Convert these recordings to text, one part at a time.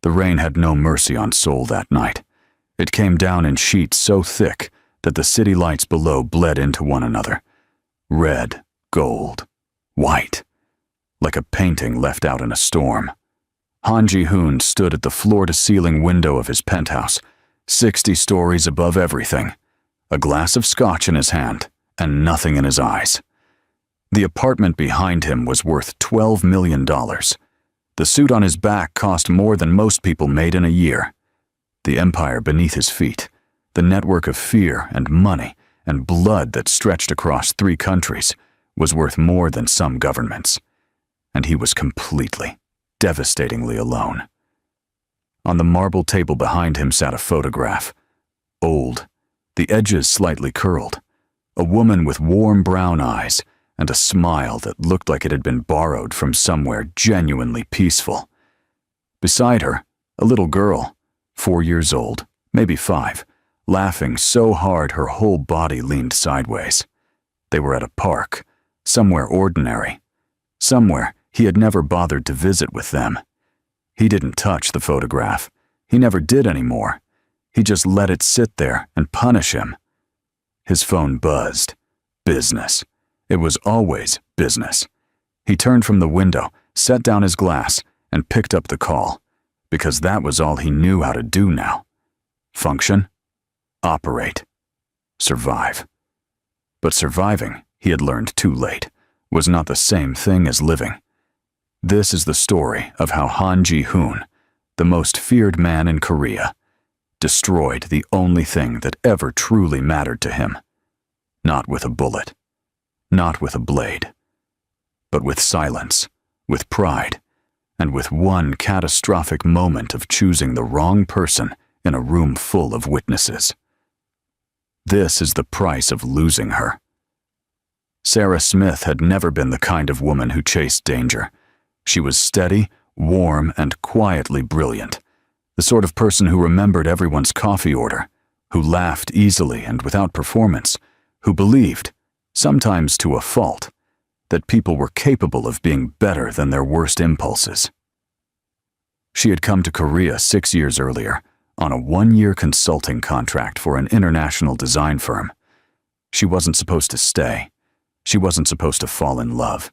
The rain had no mercy on Seoul that night. It came down in sheets so thick that the city lights below bled into one another. Red, gold, white, like a painting left out in a storm. Han Ji-hoon stood at the floor-to-ceiling window of his penthouse, 60 stories above everything, a glass of scotch in his hand and nothing in his eyes. The apartment behind him was worth $12 million. The suit on his back cost more than most people made in a year. The empire beneath his feet, the network of fear and money and blood that stretched across 3 countries, was worth more than some governments. And he was completely, devastatingly alone. On the marble table behind him sat a photograph. Old, the edges slightly curled. A woman with warm brown eyes and a smile that looked like it had been borrowed from somewhere genuinely peaceful. Beside her, a little girl, 4 years old, maybe 5, laughing so hard her whole body leaned sideways. They were at a park, somewhere ordinary, somewhere he had never bothered to visit with them. He didn't touch the photograph. He never did anymore. He just let it sit there and punish him. His phone buzzed. Business. It was always business. He turned from the window, set down his glass, and picked up the call, because that was all he knew how to do now. Function, operate, survive. But surviving, he had learned too late, was not the same thing as living. This is the story of how Han Ji-hoon, the most feared man in Korea, destroyed the only thing that ever truly mattered to him. Not with a bullet, not with a blade, but with silence, with pride, and with one catastrophic moment of choosing the wrong person in a room full of witnesses. This is the price of losing her. Sarah Smith had never been the kind of woman who chased danger. She was steady, warm, and quietly brilliant, the sort of person who remembered everyone's coffee order, who laughed easily and without performance, who believed, sometimes to a fault, that people were capable of being better than their worst impulses. She had come to Korea 6 years earlier on a 1-year consulting contract for an international design firm. She wasn't supposed to stay. She wasn't supposed to fall in love.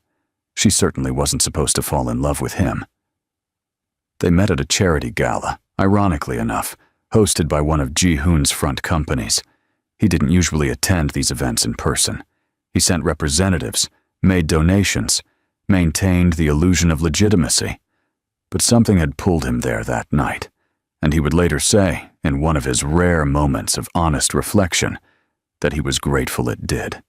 She certainly wasn't supposed to fall in love with him. They met at a charity gala, ironically enough, hosted by one of Ji-hoon's front companies. He didn't usually attend these events in person. He sent representatives, made donations, maintained the illusion of legitimacy. But something had pulled him there that night, and he would later say, in one of his rare moments of honest reflection, that he was grateful it did.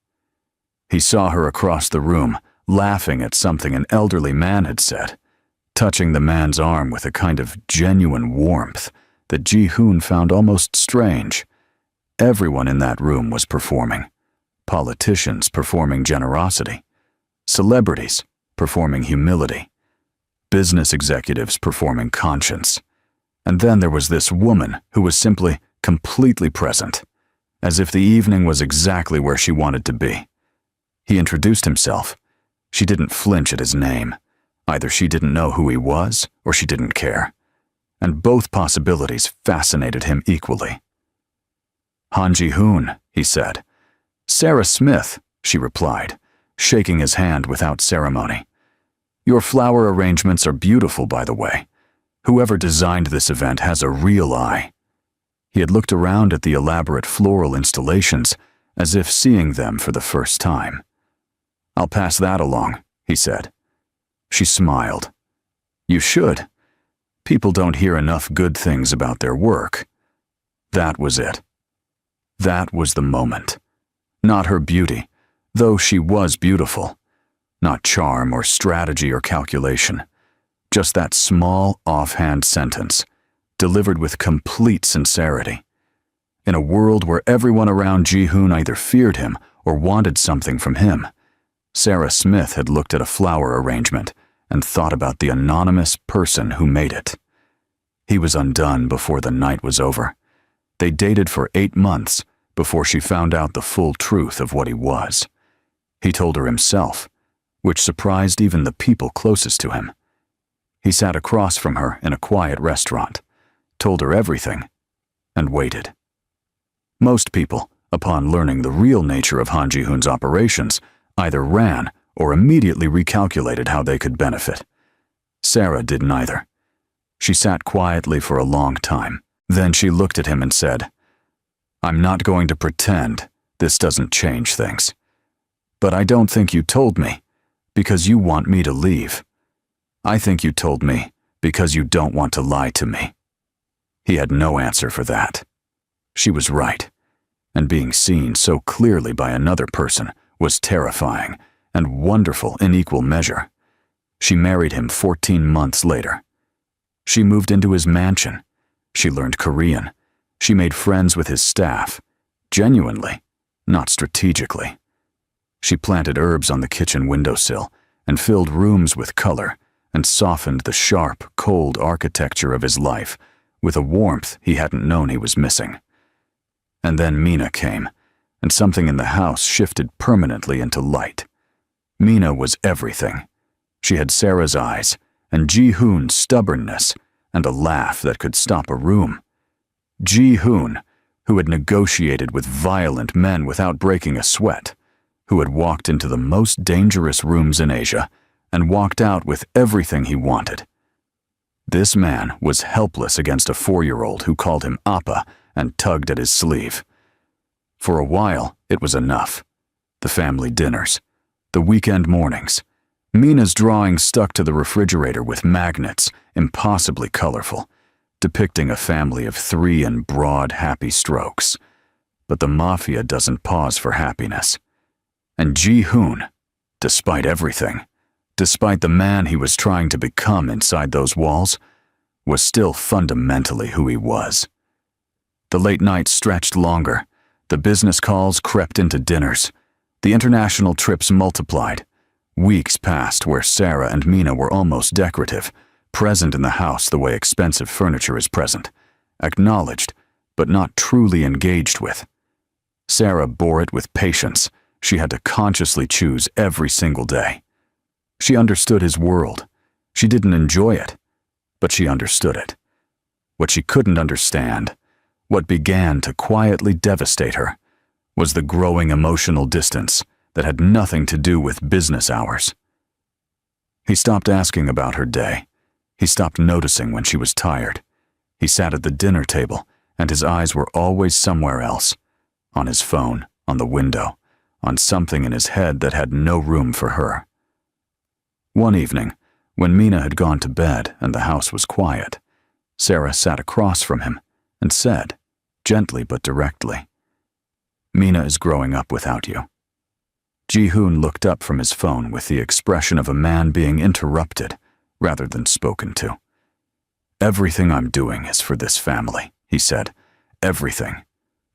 He saw her across the room, laughing at something an elderly man had said, touching the man's arm with a kind of genuine warmth that Ji-hoon found almost strange. Everyone in that room was performing. Politicians performing generosity. Celebrities performing humility. Business executives performing conscience. And then there was this woman who was simply completely present, as if the evening was exactly where she wanted to be. He introduced himself. She didn't flinch at his name. Either she didn't know who he was, or she didn't care. And both possibilities fascinated him equally. Han Ji-hoon, he said. Sarah Smith, she replied, shaking his hand without ceremony. Your flower arrangements are beautiful, by the way. Whoever designed this event has a real eye. He had looked around at the elaborate floral installations as if seeing them for the first time. I'll pass that along, he said. She smiled. You should. People don't hear enough good things about their work. That was it. That was the moment. Not her beauty, though she was beautiful. Not charm or strategy or calculation. Just that small, offhand sentence, delivered with complete sincerity. In a world where everyone around Ji-hoon either feared him or wanted something from him, Sarah Smith had looked at a flower arrangement and thought about the anonymous person who made it. He was undone before the night was over. They dated for 8 months before she found out the full truth of what he was. He told her himself, which surprised even the people closest to him. He sat across from her in a quiet restaurant, told her everything, and waited. Most people, upon learning the real nature of Han Ji-hoon's operations, either ran or immediately recalculated how they could benefit. Sarah did neither. She sat quietly for a long time. Then she looked at him and said, "I'm not going to pretend this doesn't change things. But I don't think you told me because you want me to leave. I think you told me because you don't want to lie to me." He had no answer for that. She was right, and being seen so clearly by another person was terrifying and wonderful in equal measure. She married him 14 months later. She moved into his mansion. She learned Korean. She made friends with his staff, genuinely, not strategically. She planted herbs on the kitchen windowsill and filled rooms with color and softened the sharp, cold architecture of his life with a warmth he hadn't known he was missing. And then Mina came, and something in the house shifted permanently into light. Mina was everything. She had Sarah's eyes, and Ji-hoon's stubbornness, and a laugh that could stop a room. Ji-hoon, who had negotiated with violent men without breaking a sweat, who had walked into the most dangerous rooms in Asia and walked out with everything he wanted. This man was helpless against a 4-year-old who called him Appa and tugged at his sleeve. For a while, it was enough. The family dinners, the weekend mornings, Mina's drawings stuck to the refrigerator with magnets, impossibly colorful, depicting a family of 3 in broad, happy strokes. But the Mafia doesn't pause for happiness. And Ji-hoon, despite everything, despite the man he was trying to become inside those walls, was still fundamentally who he was. The late nights stretched longer. The business calls crept into dinners. The international trips multiplied. Weeks passed where Sarah and Mina were almost decorative, present in the house the way expensive furniture is present, acknowledged, but not truly engaged with. Sarah bore it with patience. She had to consciously choose every single day. She understood his world. She didn't enjoy it, but she understood it. What she couldn't understand, what began to quietly devastate her, was the growing emotional distance that had nothing to do with business hours. He stopped asking about her day. He stopped noticing when she was tired. He sat at the dinner table, and his eyes were always somewhere else, on his phone, on the window, on something in his head that had no room for her. One evening, when Mina had gone to bed and the house was quiet, Sarah sat across from him and said, gently but directly, "Mina is growing up without you." Ji-hoon looked up from his phone with the expression of a man being interrupted rather than spoken to. "Everything I'm doing is for this family," he said. "Everything.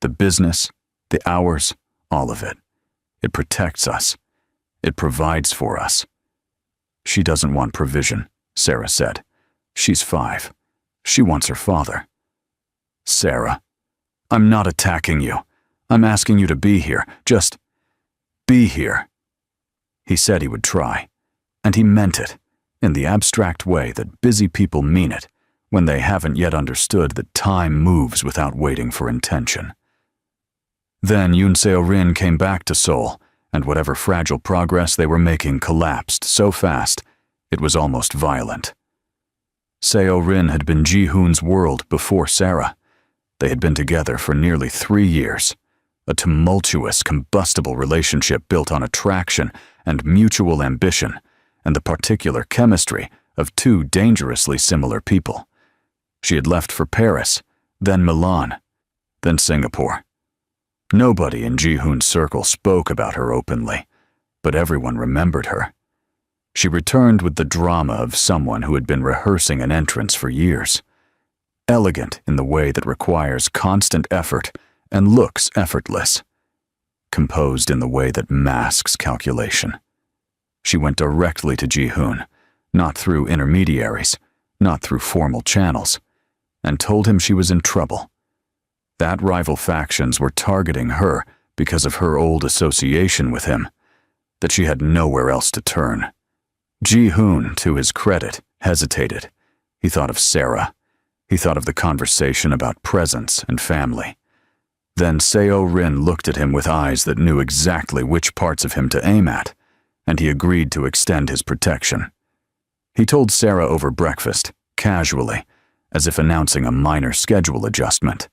The business, the hours, all of it. It protects us. It provides for us." "She doesn't want provision," Sarah said. "She's 5. She wants her father." "Sarah, I'm not attacking you. I'm asking you to be here. Just be here." He said he would try, and he meant it, in the abstract way that busy people mean it when they haven't yet understood that time moves without waiting for intention. Then Yoon Seo-rin came back to Seoul, and whatever fragile progress they were making collapsed so fast it was almost violent. Seo-rin had been Ji-hoon's world before Sarah. They had been together for nearly 3 years, a tumultuous, combustible relationship built on attraction and mutual ambition, and the particular chemistry of 2 dangerously similar people. She had left for Paris, then Milan, then Singapore. Nobody in Ji-hoon's circle spoke about her openly, but everyone remembered her. She returned with the drama of someone who had been rehearsing an entrance for years. Elegant in the way that requires constant effort and looks effortless. Composed in the way that masks calculation. She went directly to Ji-hoon, not through intermediaries, not through formal channels, and told him she was in trouble. That rival factions were targeting her because of her old association with him, that she had nowhere else to turn. Ji-hoon, to his credit, hesitated. He thought of Sarah. He thought of the conversation about presents and family. Then Seo-rin looked at him with eyes that knew exactly which parts of him to aim at, and he agreed to extend his protection. He told Sarah over breakfast, casually, as if announcing a minor schedule adjustment.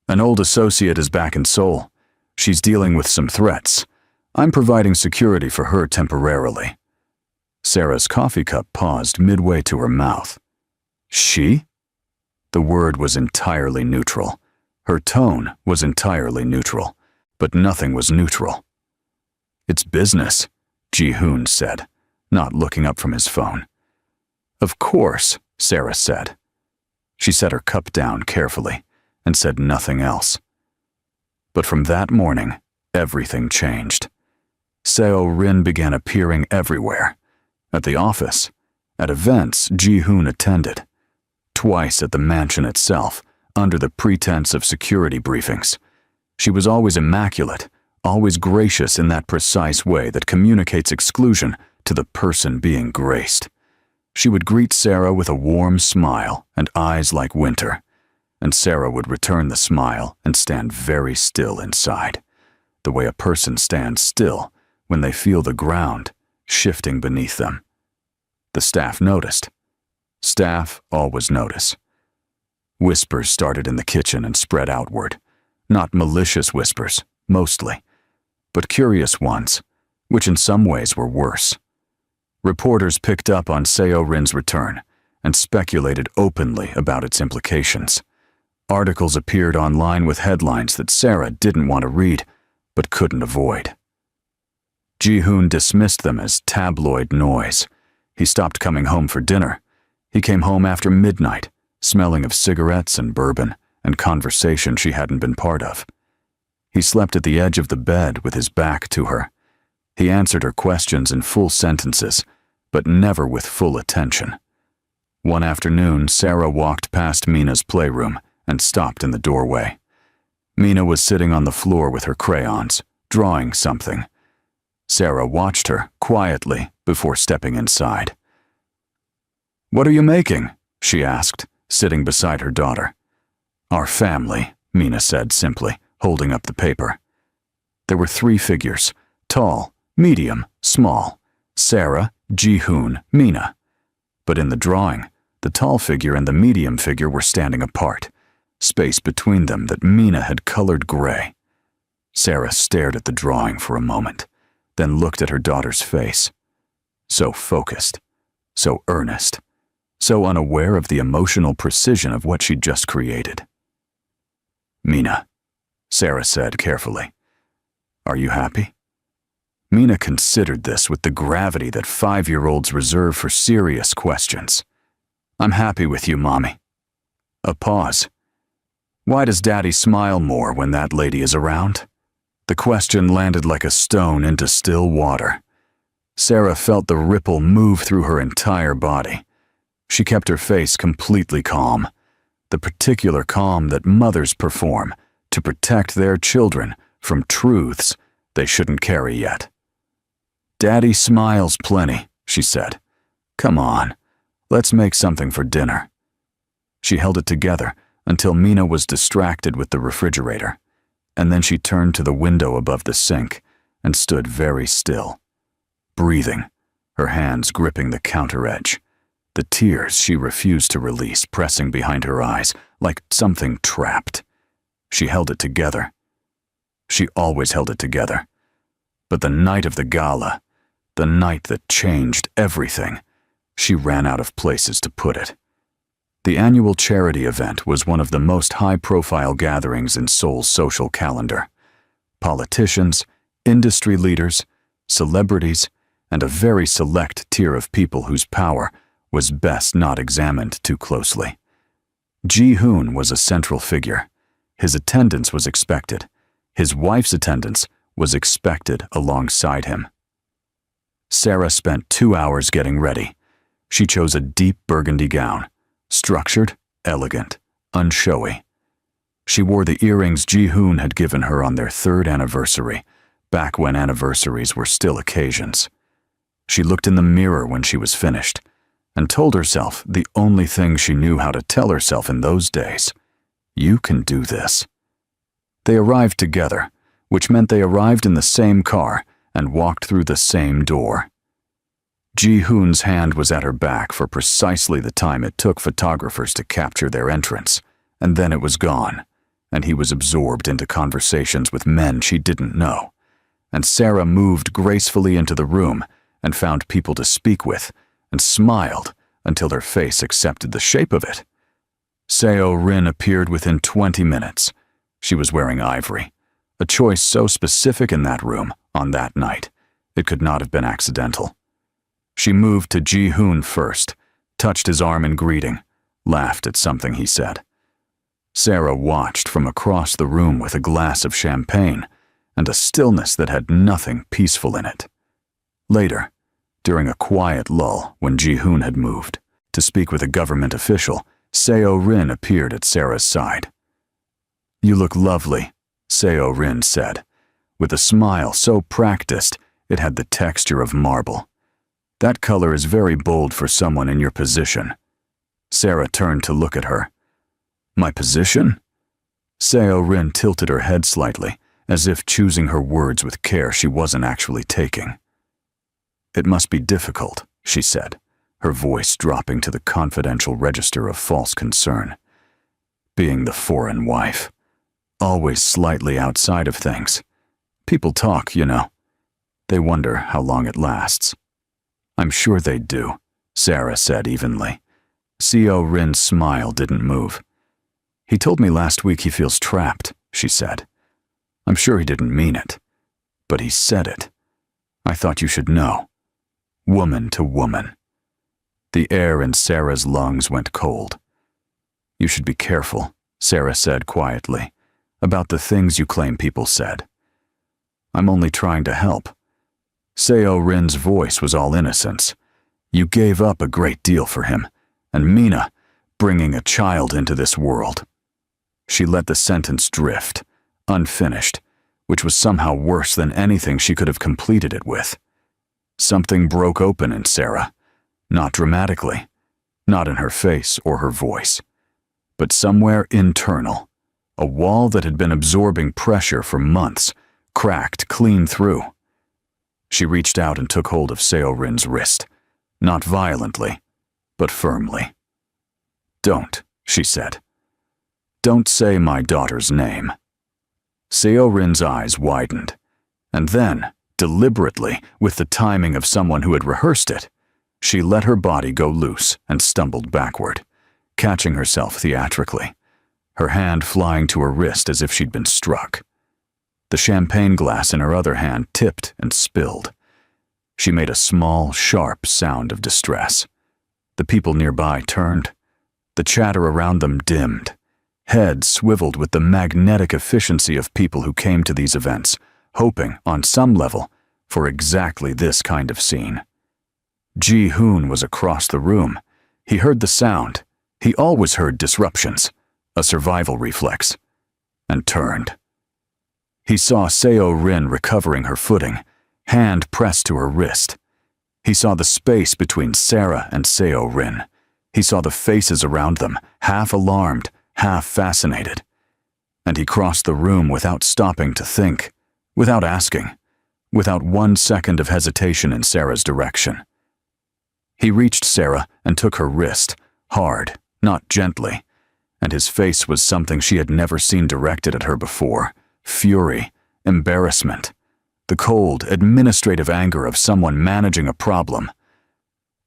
An old associate is back in Seoul. She's dealing with some threats. I'm providing security for her temporarily. Sarah's coffee cup paused midway to her mouth. She? The word was entirely neutral. Her tone was entirely neutral, but nothing was neutral. It's business, Ji-hoon said, not looking up from his phone. Of course, Sarah said. She set her cup down carefully and said nothing else. But from that morning, everything changed. Seo-rin began appearing everywhere. At the office, at events Ji-hoon attended, twice at the mansion itself, under the pretense of security briefings. She was always immaculate, always gracious in that precise way that communicates exclusion to the person being graced. She would greet Sarah with a warm smile and eyes like winter, and Sarah would return the smile and stand very still inside, the way a person stands still when they feel the ground shifting beneath them. The staff noticed. Staff always notice. Whispers started in the kitchen and spread outward. Not malicious whispers, mostly, but curious ones, which in some ways were worse. Reporters picked up on Seo-rin's return and speculated openly about its implications. Articles appeared online with headlines that Sarah didn't want to read, but couldn't avoid. Ji-hoon dismissed them as tabloid noise. He stopped coming home for dinner. He came home after midnight, smelling of cigarettes and bourbon and conversation she hadn't been part of. He slept at the edge of the bed with his back to her. He answered her questions in full sentences, but never with full attention. One afternoon, Sarah walked past Mina's playroom and stopped in the doorway. Mina was sitting on the floor with her crayons, drawing something. Sarah watched her quietly before stepping inside. "What are you making?" she asked, sitting beside her daughter. "Our family," Mina said simply, holding up the paper. There were 3 figures, tall, medium, small. Sarah, Ji-hoon, Mina. But in the drawing, the tall figure and the medium figure were standing apart, space between them that Mina had colored gray. Sarah stared at the drawing for a moment, then looked at her daughter's face. So focused, so earnest, so unaware of the emotional precision of what she'd just created. "Mina," Sarah said carefully, "are you happy?" Mina considered this with the gravity that 5-year-olds reserve for serious questions. "I'm happy with you, Mommy." A pause. "Why does Daddy smile more when that lady is around?" The question landed like a stone into still water. Sarah felt the ripple move through her entire body. She kept her face completely calm, the particular calm that mothers perform to protect their children from truths they shouldn't carry yet. "Daddy smiles plenty," she said. "Come on, let's make something for dinner." She held it together until Mina was distracted with the refrigerator, and then she turned to the window above the sink and stood very still, breathing, her hands gripping the counter edge, the tears she refused to release pressing behind her eyes like something trapped. She held it together. She always held it together. But the night of the gala, the night that changed everything, she ran out of places to put it. The annual charity event was one of the most high-profile gatherings in Seoul's social calendar. Politicians, industry leaders, celebrities, and a very select tier of people whose power was best not examined too closely. Ji-hoon was a central figure. His attendance was expected. His wife's attendance was expected alongside him. Sarah spent 2 hours getting ready. She chose a deep burgundy gown, structured, elegant, unshowy. She wore the earrings Ji-hoon had given her on their 3rd anniversary, back when anniversaries were still occasions. She looked in the mirror when she was finished, and told herself the only thing she knew how to tell herself in those days: you can do this. They arrived together, which meant they arrived in the same car and walked through the same door. Ji-hoon's hand was at her back for precisely the time it took photographers to capture their entrance, and then it was gone, and he was absorbed into conversations with men she didn't know. And Sarah moved gracefully into the room and found people to speak with, and smiled until her face accepted the shape of it. Seo-rin appeared within 20 minutes. She was wearing ivory, a choice so specific in that room on that night, it could not have been accidental. She moved to Ji-hoon first, touched his arm in greeting, laughed at something he said. Sarah watched from across the room with a glass of champagne and a stillness that had nothing peaceful in it. Later, during a quiet lull when Ji-hoon had moved to speak with a government official, Seo-rin appeared at Sarah's side. "You look lovely," Seo-rin said, with a smile so practiced it had the texture of marble. "That color is very bold for someone in your position." Sarah turned to look at her. "My position?" Seo-rin tilted her head slightly, as if choosing her words with care she wasn't actually taking. "It must be difficult," she said, her voice dropping to the confidential register of false concern. "Being the foreign wife. Always slightly outside of things. People talk, you know. They wonder how long it lasts." "I'm sure they do," Sarah said evenly. Seo-rin's smile didn't move. "He told me last week he feels trapped," she said. "I'm sure he didn't mean it, but he said it. I thought you should know. Woman to woman." The air in Sarah's lungs went cold. "You should be careful," Sarah said quietly, "about the things you claim people said." "I'm only trying to help." Seo-rin's voice was all innocence. "You gave up a great deal for him, and Mina, bringing a child into this world." She let the sentence drift, unfinished, which was somehow worse than anything she could have completed it with. Something broke open in Sarah, not dramatically, not in her face or her voice, but somewhere internal. A wall that had been absorbing pressure for months cracked clean through. She reached out and took hold of Seo-rin's wrist, not violently, but firmly. "Don't," she said. "Don't say my daughter's name." Seo-rin's eyes widened, and then, deliberately, with the timing of someone who had rehearsed it, she let her body go loose and stumbled backward, catching herself theatrically, her hand flying to her wrist as if she'd been struck. The champagne glass in her other hand tipped and spilled. She made a small, sharp sound of distress. The people nearby turned. The chatter around them dimmed. Heads swiveled with the magnetic efficiency of people who came to these events, hoping, on some level, for exactly this kind of scene. Ji-hoon was across the room. He heard the sound. He always heard disruptions, a survival reflex, and turned. He saw Seo-rin recovering her footing, hand pressed to her wrist. He saw the space between Sarah and Seo-rin. He saw the faces around them, half alarmed, half fascinated. And he crossed the room without stopping to think, without asking, without 1 second of hesitation in Sarah's direction. He reached Sarah and took her wrist, hard, not gently, and his face was something she had never seen directed at her before: fury, embarrassment, the cold, administrative anger of someone managing a problem.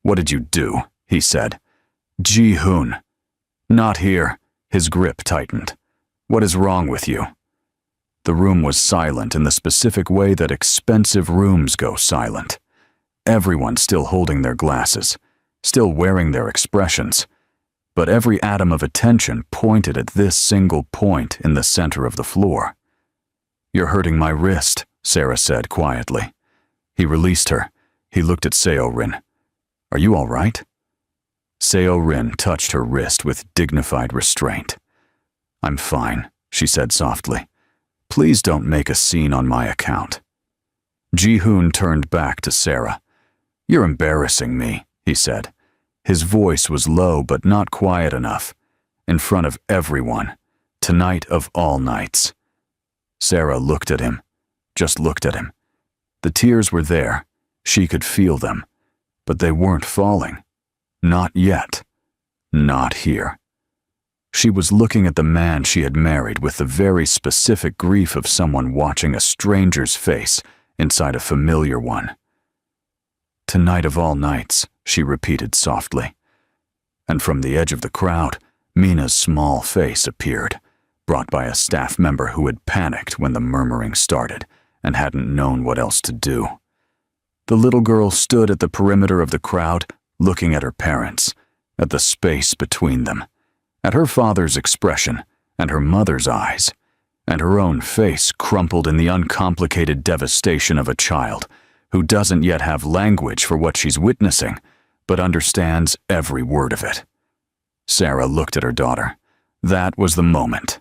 "What did you do?" he said. "Ji-hoon." "Not here." His grip tightened. "What is wrong with you?" The room was silent in the specific way that expensive rooms go silent. Everyone still holding their glasses, still wearing their expressions, but every atom of attention pointed at this single point in the center of the floor. "You're hurting my wrist," Sarah said quietly. He released her. He looked at Seo-rin. "Are you all right?" Seo-rin touched her wrist with dignified restraint. "I'm fine," she said softly. "Please don't make a scene on my account." Ji-hoon turned back to Sarah. "You're embarrassing me," he said. His voice was low but not quiet enough. "In front of everyone. Tonight of all nights." Sarah looked at him. Just looked at him. The tears were there. She could feel them. But they weren't falling. Not yet. Not here. She was looking at the man she had married with the very specific grief of someone watching a stranger's face inside a familiar one. "Tonight of all nights," she repeated softly. And from the edge of the crowd, Mina's small face appeared, brought by a staff member who had panicked when the murmuring started and hadn't known what else to do. The little girl stood at the perimeter of the crowd, looking at her parents, at the space between them, at her father's expression and her mother's eyes, and her own face crumpled in the uncomplicated devastation of a child who doesn't yet have language for what she's witnessing, but understands every word of it. Sarah looked at her daughter. That was the moment.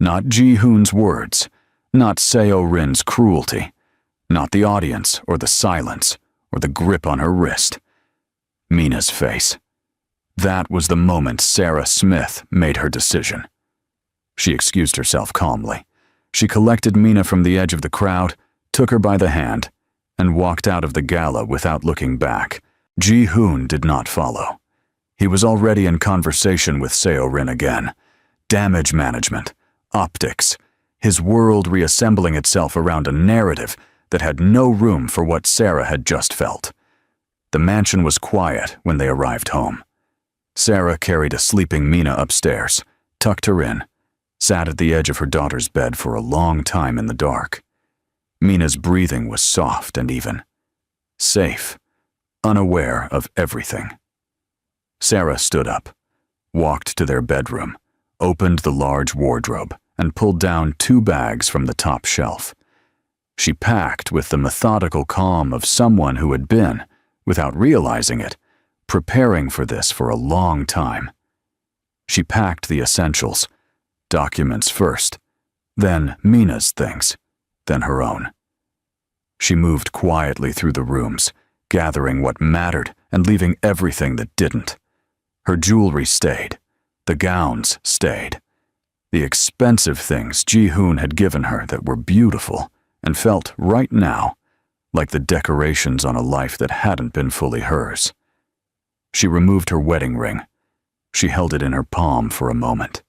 Not Ji-hoon's words, not Seo-rin's cruelty, not the audience or the silence or the grip on her wrist. Mina's face. That was the moment Sarah Smith made her decision. She excused herself calmly. She collected Mina from the edge of the crowd, took her by the hand, and walked out of the gala without looking back. Ji-hoon did not follow. He was already in conversation with Seo-rin again. Damage management, optics, his world reassembling itself around a narrative that had no room for what Sarah had just felt. The mansion was quiet when they arrived home. Sarah carried a sleeping Mina upstairs, tucked her in, sat at the edge of her daughter's bed for a long time in the dark. Mina's breathing was soft and even. Safe, unaware of everything. Sarah stood up, walked to their bedroom, opened the large wardrobe, and pulled down 2 bags from the top shelf. She packed with the methodical calm of someone who had been, without realizing it, preparing for this for a long time. She packed the essentials, documents first, then Mina's things, then her own. She moved quietly through the rooms, gathering what mattered and leaving everything that didn't. Her jewelry stayed. The gowns stayed. The expensive things Ji-hoon had given her that were beautiful and felt right now like the decorations on a life that hadn't been fully hers. She removed her wedding ring. She held it in her palm for a moment,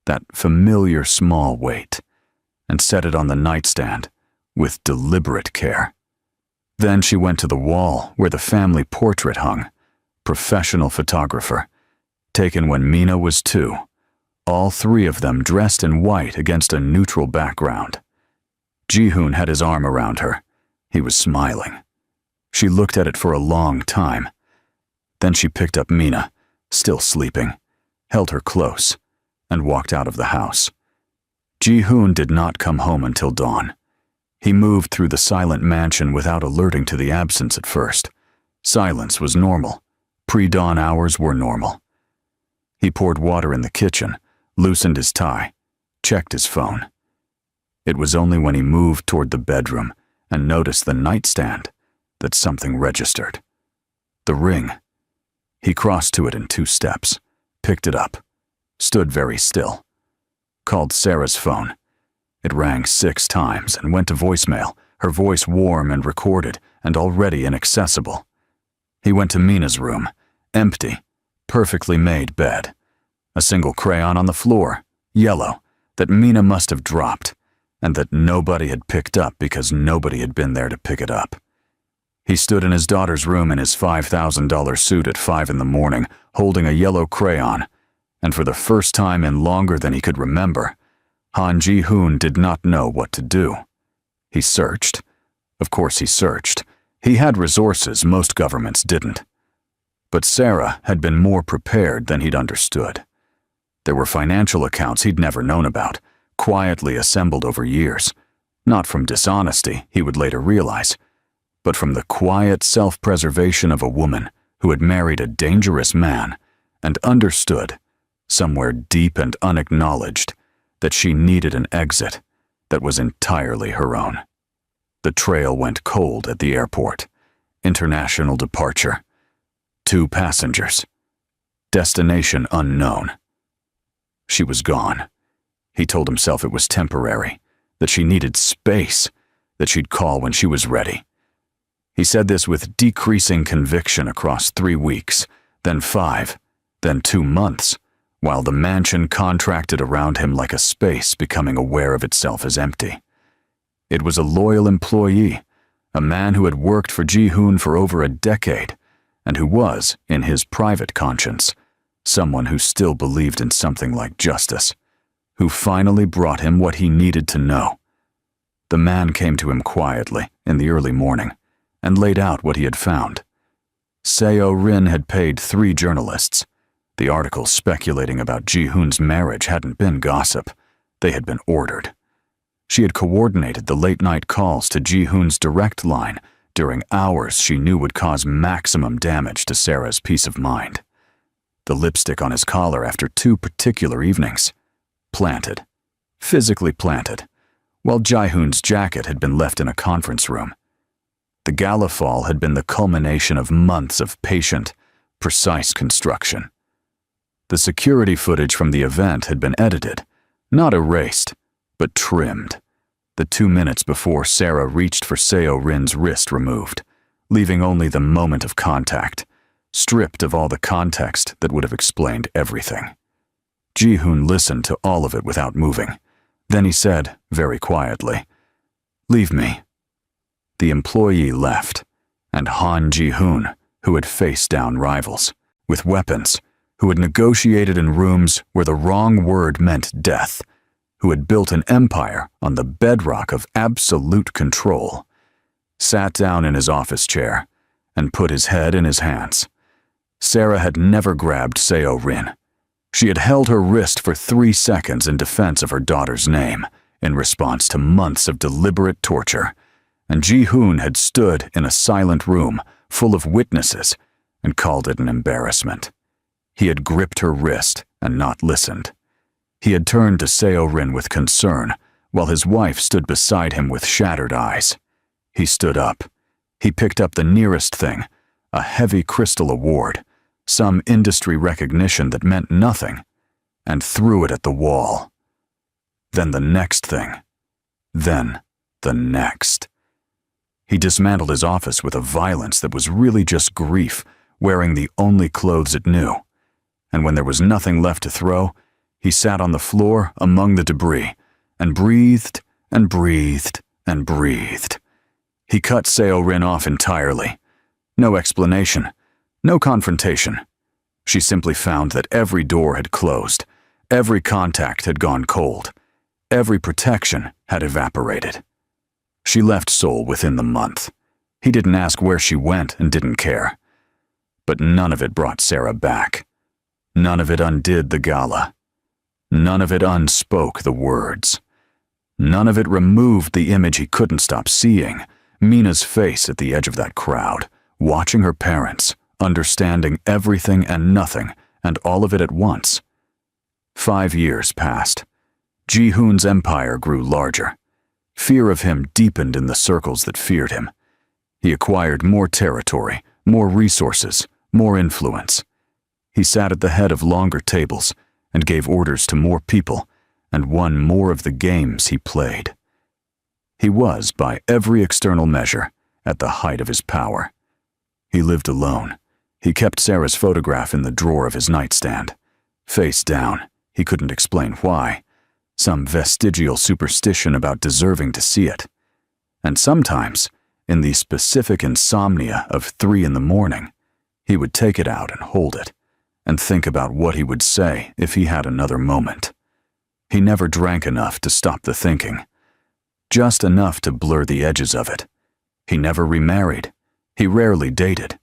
that familiar small weight, and set it on the nightstand with deliberate care. Then she went to the wall where the family portrait hung, professional photographer, taken when Mina was 2, all 3 of them dressed in white against a neutral background. Ji-hoon had his arm around her. He was smiling. She looked at it for a long time. Then she picked up Mina, still sleeping, held her close, and walked out of the house. Ji-hoon did not come home until dawn. He moved through the silent mansion without alerting to the absence at first. Silence was normal. Pre-dawn hours were normal. He poured water in the kitchen, loosened his tie, checked his phone. It was only when he moved toward the bedroom and noticed the nightstand that something registered. The ring. He crossed to it in 2 steps, picked it up, stood very still, called Sarah's phone. It rang 6 times and went to voicemail, her voice warm and recorded and already inaccessible. He went to Mina's room, empty, perfectly made bed. A single crayon on the floor, yellow, that Mina must have dropped, and that nobody had picked up because nobody had been there to pick it up. He stood in his daughter's room in his $5,000 suit at 5 in the morning, holding a yellow crayon, and for the first time in longer than he could remember, Han Ji-hoon did not know what to do. He searched. Of course he searched. He had resources most governments didn't. But Sarah had been more prepared than he'd understood. There were financial accounts he'd never known about, quietly assembled over years, not from dishonesty, he would later realize, but from the quiet self-preservation of a woman who had married a dangerous man and understood, somewhere deep and unacknowledged, that she needed an exit that was entirely her own. The trail went cold at the airport. International departure. 2 passengers. Destination unknown. She was gone. He told himself it was temporary, that she needed space, that she'd call when she was ready. He said this with decreasing conviction across 3 weeks, then 5, then 2 months, while the mansion contracted around him like a space becoming aware of itself as empty. It was a loyal employee, a man who had worked for Ji-hoon for over a decade, and who was, in his private conscience, someone who still believed in something like justice, who finally brought him what he needed to know. The man came to him quietly in the early morning and laid out what he had found. Seo-rin had paid 3 journalists. The articles speculating about Ji-hoon's marriage hadn't been gossip. They had been ordered. She had coordinated the late-night calls to Ji-hoon's direct line during hours she knew would cause maximum damage to Sarah's peace of mind. The lipstick on his collar after 2 particular evenings. Planted. Physically planted. While Ji-hoon's jacket had been left in a conference room. The gala fall had been the culmination of months of patient, precise construction. The security footage from the event had been edited, not erased, but trimmed. The 2 minutes before Sarah reached for Seo-rin's wrist removed, leaving only the moment of contact, stripped of all the context that would have explained everything. Ji-hoon listened to all of it without moving. Then he said, very quietly, "Leave me." The employee left, and Han Ji-hoon, who had faced down rivals, with weapons, who had negotiated in rooms where the wrong word meant death, who had built an empire on the bedrock of absolute control, sat down in his office chair and put his head in his hands. Sarah had never grabbed Seo-rin. She had held her wrist for 3 seconds in defense of her daughter's name, in response to months of deliberate torture, and Ji-hoon had stood in a silent room full of witnesses and called it an embarrassment. He had gripped her wrist and not listened. He had turned to Seo-rin with concern, while his wife stood beside him with shattered eyes. He stood up. He picked up the nearest thing, a heavy crystal award, some industry recognition that meant nothing, and threw it at the wall. Then the next thing. Then the next. He dismantled his office with a violence that was really just grief, wearing the only clothes it knew. And when there was nothing left to throw, he sat on the floor among the debris, and breathed and breathed and breathed. He cut Seo-rin off entirely. No explanation, no confrontation. She simply found that every door had closed, every contact had gone cold, every protection had evaporated. She left Seoul within the month. He didn't ask where she went and didn't care. But none of it brought Sarah back. None of it undid the gala. None of it unspoke the words. None of it removed the image he couldn't stop seeing, Mina's face at the edge of that crowd, watching her parents, understanding everything and nothing, and all of it at once. 5 years passed. Ji-hoon's empire grew larger. Fear of him deepened in the circles that feared him. He acquired more territory, more resources, more influence. He sat at the head of longer tables and gave orders to more people and won more of the games he played. He was, by every external measure, at the height of his power. He lived alone. He kept Sarah's photograph in the drawer of his nightstand. Face down, he couldn't explain why. Some vestigial superstition about deserving to see it. And sometimes, in the specific insomnia of 3 in the morning, he would take it out and hold it, and think about what he would say if he had another moment. He never drank enough to stop the thinking. Just enough to blur the edges of it. He never remarried. He rarely dated.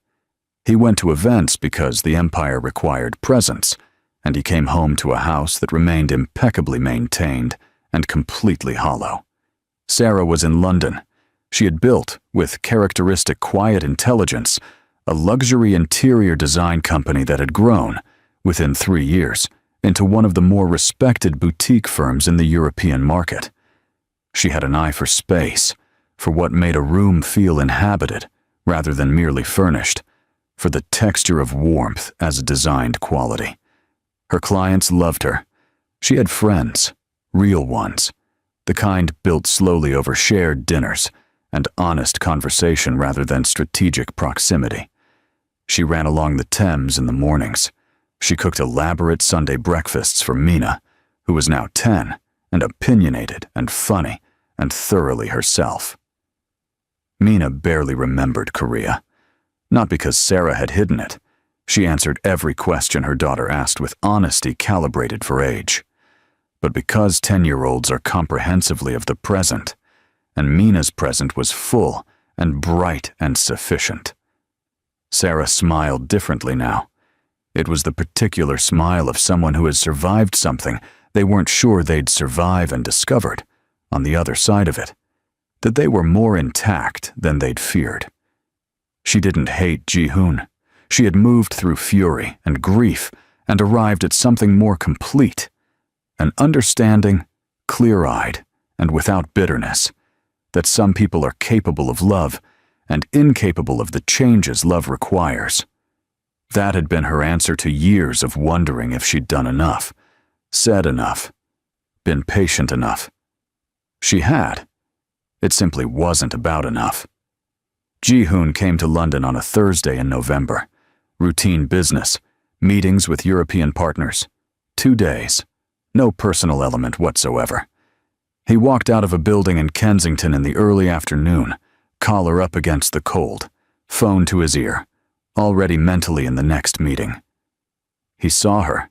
He went to events because the empire required presence, and he came home to a house that remained impeccably maintained and completely hollow. Sarah was in London. She had built, with characteristic quiet intelligence, a luxury interior design company that had grown, within 3 years, into one of the more respected boutique firms in the European market. She had an eye for space, for what made a room feel inhabited, rather than merely furnished, for the texture of warmth as a designed quality. Her clients loved her. She had friends, real ones, the kind built slowly over shared dinners and honest conversation rather than strategic proximity. She ran along the Thames in the mornings. She cooked elaborate Sunday breakfasts for Mina, who was now 10 and opinionated and funny and thoroughly herself. Mina barely remembered Korea. Not because Sarah had hidden it. She answered every question her daughter asked with honesty calibrated for age. But because 10-year-olds are comprehensively of the present, and Mina's present was full and bright and sufficient. Sarah smiled differently now. It was the particular smile of someone who has survived something they weren't sure they'd survive and discovered, on the other side of it, that they were more intact than they'd feared. She didn't hate Ji-hoon. She had moved through fury and grief and arrived at something more complete, an understanding, clear-eyed, and without bitterness, that some people are capable of love and incapable of the changes love requires. That had been her answer to years of wondering if she'd done enough, said enough, been patient enough. She had. It simply wasn't about enough. Ji-hoon came to London on a Thursday in November. Routine business, meetings with European partners. 2 days. No personal element whatsoever. He walked out of a building in Kensington in the early afternoon, collar up against the cold, phone to his ear, already mentally in the next meeting. He saw her.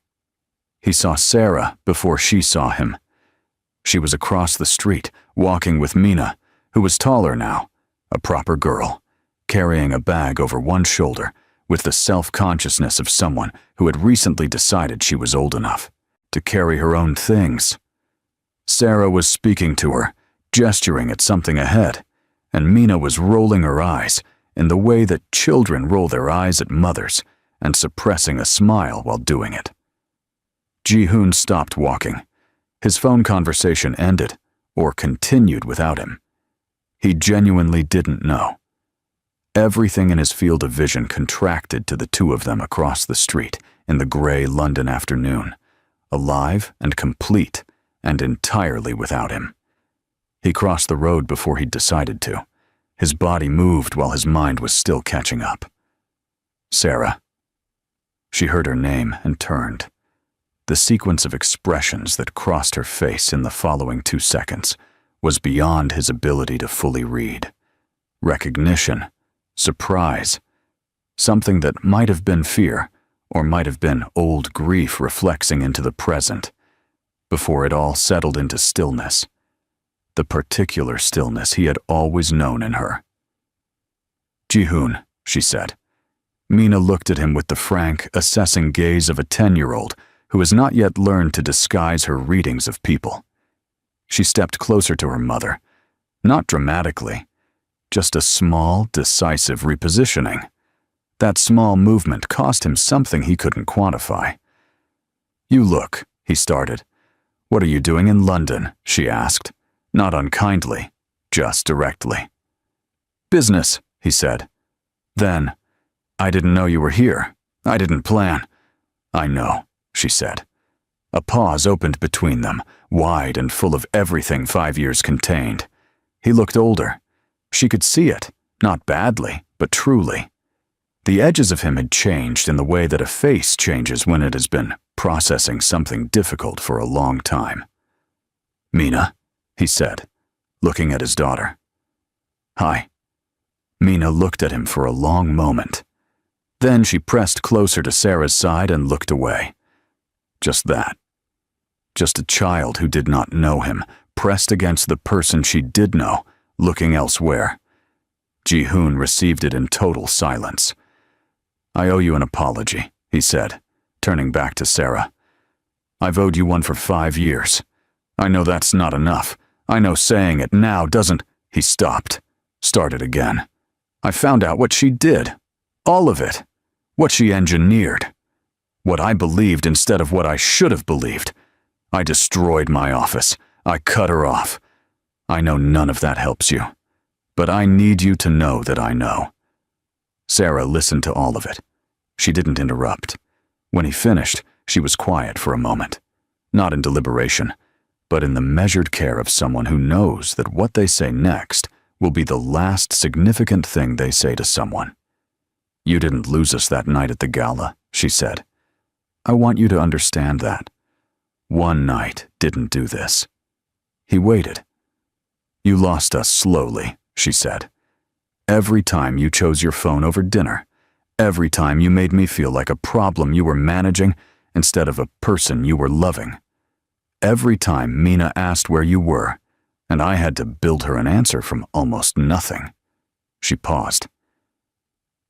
He saw Sarah before she saw him. She was across the street, walking with Mina, who was taller now, a proper girl, carrying a bag over one shoulder with the self-consciousness of someone who had recently decided she was old enough to carry her own things. Sarah was speaking to her, gesturing at something ahead, and Mina was rolling her eyes in the way that children roll their eyes at mothers and suppressing a smile while doing it. Ji-hoon stopped walking. His phone conversation ended, or continued without him. He genuinely didn't know. Everything in his field of vision contracted to the two of them across the street in the gray London afternoon, alive and complete and entirely without him. He crossed the road before he'd decided to. His body moved while his mind was still catching up. Sarah. She heard her name and turned. The sequence of expressions that crossed her face in the following 2 seconds was beyond his ability to fully read. Recognition, surprise, something that might have been fear or might have been old grief reflexing into the present, before it all settled into stillness, the particular stillness he had always known in her. Ji-hoon, she said. Mina looked at him with the frank, assessing gaze of a 10-year-old who has not yet learned to disguise her readings of people. She stepped closer to her mother, not dramatically, just a small, decisive repositioning. That small movement cost him something he couldn't quantify. "You look," he started. "What are you doing in London?" she asked, not unkindly, just directly. "Business," he said. Then, "I didn't know you were here. I didn't plan." "I know," she said. A pause opened between them, wide and full of everything 5 years contained. He looked older. She could see it, not badly, but truly. The edges of him had changed in the way that a face changes when it has been processing something difficult for a long time. "Mina," he said, looking at his daughter. "Hi." Mina looked at him for a long moment. Then she pressed closer to Sarah's side and looked away. Just that. Just a child who did not know him, pressed against the person she did know, looking elsewhere. Ji-hoon received it in total silence. "I owe you an apology," he said, turning back to Sarah. "I've owed you one for 5 years. I know that's not enough. I know saying it now doesn't—" He stopped, started again. "I found out what she did. All of it. What she engineered. What I believed instead of what I should have believed. I destroyed my office. I cut her off. I know none of that helps you. But I need you to know that I know. Sarah listened to all of it. She didn't interrupt. When he finished, she was quiet for a moment, not in deliberation, but in the measured care of someone who knows that what they say next will be the last significant thing they say to someone. "You didn't lose us that night at the gala," she said. "I want you to understand that. One night didn't do this." He waited. "You lost us slowly," she said. "Every time you chose your phone over dinner, every time you made me feel like a problem you were managing instead of a person you were loving. Every time Mina asked where you were, and I had to build her an answer from almost nothing." She paused.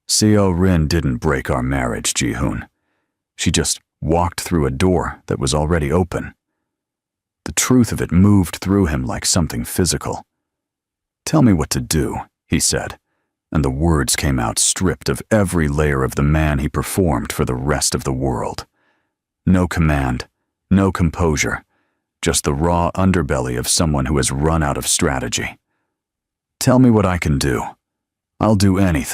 "Seo Rin didn't break our marriage, Ji-hoon. She just walked through a door that was already open." The truth of it moved through him like something physical. "Tell me what to do," he said, and the words came out stripped of every layer of the man he performed for the rest of the world. No command, no composure, just the raw underbelly of someone who has run out of strategy. "Tell me what I can do. I'll do anything."